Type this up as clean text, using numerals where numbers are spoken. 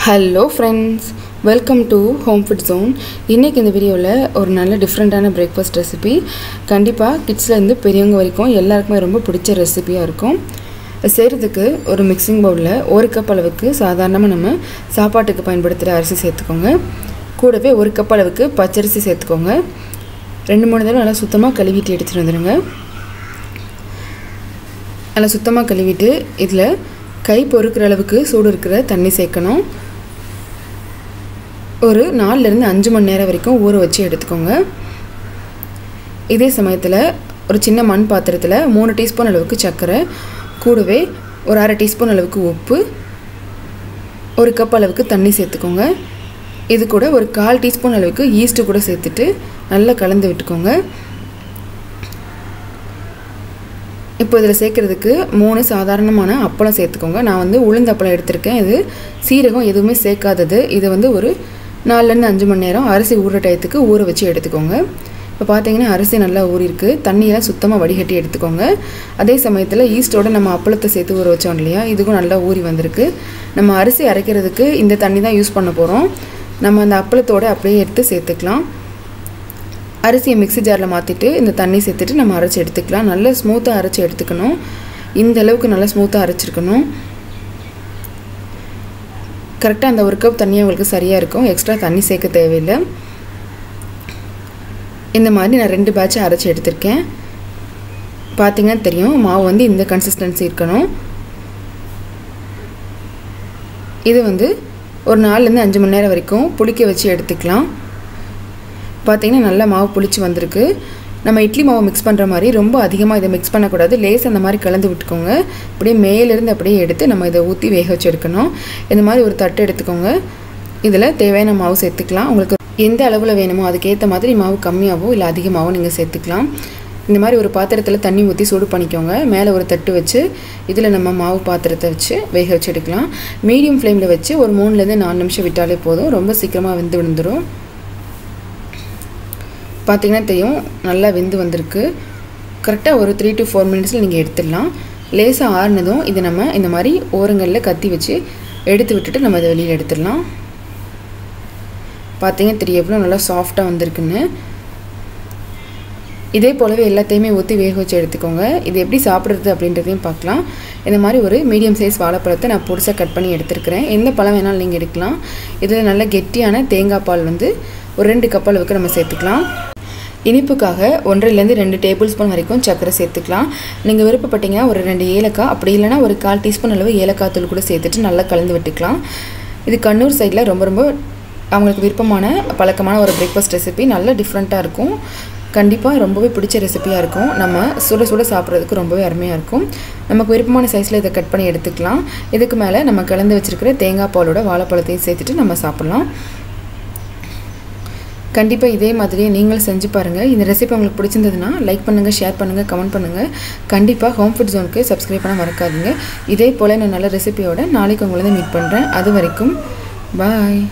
Hello friends, welcome to Home Food Zone. இன்னைக்கு இந்த வீடியோல ஒரு நல்ல டிஃபரண்டான பிரேக்ஃபாஸ்ட் ரெசிபி. கண்டிப்பா கிட்ஸ்ல இருந்து பெரியவங்க வரைக்கும் எல்லாருக்குமே ரொம்ப பிடிச்ச ரெசிபியா இருக்கும். செய்யிறதுக்கு ஒரு மிக்சிங் பவுல்ல 1 கப் அளவுக்கு சாதாரணமா நம்ம சாப்பாட்டுக்கு பயன்படுத்துற அரிசி சேர்த்துக்கோங்க. கூடவே 1 கப் அளவுக்கு பச்சரிசி சேர்த்துக்கோங்க. 2-3 தடவை நல்லா சுத்தமா கழுவிட்டு எடுத்துட்டு வந்துருங்க. நல்லா சுத்தமா கழுவிட்டு இதுல கை பொறுக்குற அளவுக்கு சூடு இருக்கிற தண்ணி சேர்க்கணும். ஒரு 4 இருந்து 5 மணி நேரம் வரைக்கும் ஊற வச்சு எடுத்துக்கோங்க. இதே சமயத்துல ஒரு சின்ன மண் பாத்திரத்துல 3 டீஸ்பூன் அளவுக்கு சர்க்கரை, கூடவே ஒரு 1/2 டீஸ்பூன் அளவுக்கு உப்பு, 1 கப் அளவுக்கு தண்ணி சேர்த்துக்கோங்க. இது கூட ஒரு 1/4 டீஸ்பூன் அளவுக்கு ஈஸ்ட் கூட சேர்த்துட்டு நல்லா கலந்து விட்டுக்கோங்க. இப்போ இதில் சேர்க்கிறதுக்கு 3 சாதாரணமான அப்பளம் சேர்த்துக்கோங்க. நான் வந்து உளுந்து அப்பளம் எடுத்திருக்கேன். இது சீரகம் எதுவுமே சேர்க்காதது. இது வந்து ஒரு 4 5 மணி நேரம் அரிசி ஊற டயத்துக்கு ஊற வச்சு எடுத்துக்கோங்க. இப்போ பார்த்தீங்கன்னா அரிசி நல்லா ஊறிருக்கு. தண்ணியெல்லாம் சுத்தமாக வடிகட்டி எடுத்துக்கோங்க. அதே சமயத்தில் ஈஸ்டோட நம்ம அப்பளத்தை சேர்த்து ஊற வச்சோம் இல்லையா, இதுக்கும் நல்லா ஊறி வந்திருக்கு. நம்ம அரிசி அரைக்கிறதுக்கு இந்த தண்ணி தான் யூஸ் பண்ண போகிறோம். நம்ம அந்த அப்பளத்தோடு அப்படியே எடுத்து சேர்த்துக்கலாம். அரிசியை மிக்ஸி ஜாரில் மாற்றிட்டு இந்த தண்ணி சேர்த்துட்டு நம்ம அரைச்சி எடுத்துக்கலாம். நல்லா ஸ்மூத்தாக அரைச்சி எடுத்துக்கணும். இந்த அளவுக்கு நல்லா ஸ்மூத்தாக அரைச்சிருக்கணும். கரெக்டாக அந்த 1 கப் தண்ணி உங்களுக்கு சரியாக இருக்கும். எக்ஸ்ட்ரா தண்ணி சேர்க்க தேவையில்லை. இந்த மாதிரி நான் 2 பேட்சாக அரைச்சி எடுத்திருக்கேன். பார்த்தீங்கன்னா தெரியும், மாவு வந்து இந்த கன்சிஸ்டன்சி இருக்கணும். இது வந்து ஒரு 4 5 மணி நேரம் வரைக்கும் புளிக்க வச்சு எடுத்துக்கலாம். பார்த்தீங்கன்னா நல்லா மாவு புளிச்சு வந்திருக்கு. நம்ம இட்லி மாவு மிக்ஸ் பண்ணுற மாதிரி ரொம்ப அதிகமாக இதை மிக்ஸ் பண்ணக்கூடாது. லேஸ் அந்த மாதிரி கலந்து விட்டுக்கோங்க. அப்படியே மேலேருந்து அப்படியே எடுத்து நம்ம இதை ஊற்றி வேக வச்சு எடுக்கணும். இந்த மாதிரி ஒரு தட்டு எடுத்துக்கோங்க. இதில் தேவையான மாவு சேர்த்துக்கலாம். உங்களுக்கு எந்த அளவில் வேணுமோ அதுக்கேற்ற மாதிரி மாவு கம்மியாகவோ இல்லை அதிகமாகவோ நீங்கள் சேர்த்துக்கலாம். இந்த மாதிரி ஒரு பாத்திரத்தில் தண்ணி ஊற்றி சூடு பண்ணிக்கோங்க. மேலே ஒரு தட்டு வச்சு இதில் நம்ம மாவு பாத்திரத்தை வச்சு வேக வச்சு எடுக்கலாம். மீடியம் ஃப்ளேமில் வச்சு ஒரு 3 4 நிமிஷம் விட்டாலே போதும். ரொம்ப சீக்கிரமாக வெந்து விழுந்துடும். பார்த்தீங்கன்னா தெரியும், நல்லா வெந்து வந்திருக்கு. கரெக்டாக ஒரு 3 to 4 மினிட்ஸில் நீங்கள் எடுத்துடலாம். லேசாக ஆறுனதும் இதை நம்ம இந்த மாதிரி ஓரங்களில் கத்தி வச்சு எடுத்து விட்டுட்டு நம்ம இதை வெளியில் எடுத்துடலாம். பார்த்தீங்கன்னா தெரியும் எவ்வளோ நல்லா சாஃப்டாக வந்திருக்குன்னு. இதே போலவே எல்லாத்தையுமே ஊற்றி வேக வச்சு எடுத்துக்கோங்க. இது எப்படி சாப்பிட்றது அப்படின்றதையும் பார்க்கலாம். இந்த மாதிரி ஒரு மீடியம் சைஸ் வாழைப்பழத்தை நான் பொடிசாக கட் பண்ணி எடுத்துருக்கிறேன். எந்த பழம் வேணாலும் நீங்கள் எடுக்கலாம். இதில் நல்ல கெட்டியான தேங்காய் பால் வந்து ஒரு 2 கப் அளவுக்கு நம்ம சேர்த்துக்கலாம். இனிப்புக்காக 1 2 டேபிள் ஸ்பூன் வரைக்கும் சர்க்கரை சேர்த்துக்கலாம். நீங்கள் விருப்பப்பட்டீங்கன்னா ஒரு 2 ஏலக்காய், அப்படி இல்லைனா ஒரு 1/4 டீஸ்பூன் அளவு ஏலக்காய் தூள் கூட சேர்த்துட்டு நல்லா கலந்து விட்டுக்கலாம். இது கண்ணூர் சைடில் ரொம்ப அவங்களுக்கு விருப்பமான பழக்கமான ஒரு பிரேக்ஃபாஸ்ட் ரெசிபி. நல்லா டிஃப்ரெண்ட்டாக இருக்கும். கண்டிப்பாக ரொம்பவே பிடிச்ச ரெசிபியாக இருக்கும். நம்ம சுட சுட சாப்பிட்றதுக்கு ரொம்பவே அருமையாக இருக்கும். நமக்கு விருப்பமான சைஸில் இதை கட் பண்ணி எடுத்துக்கலாம். இதுக்கு மேலே நம்ம கலந்து வச்சுருக்கிற தேங்காய் பாலோட வாழைப்பழத்தையும் சேர்த்துட்டு நம்ம சாப்பிட்லாம். கண்டிப்பாக இதே மாதிரியே நீங்களும் செஞ்சு பாருங்கள். இந்த ரெசிபி உங்களுக்கு பிடிச்சிருந்ததுன்னா லைக் பண்ணுங்கள், ஷேர் பண்ணுங்கள், கமெண்ட் பண்ணுங்கள். கண்டிப்பாக ஹோம் ஃபுட் ஜோனுக்கு சப்ஸ்கிரைப் பண்ண மறக்காதீங்க. இதே போல் நான் நல்ல ரெசிபியோட நாளைக்கு உங்களை மீட் பண்ணுறேன். அது வரைக்கும் பாய்.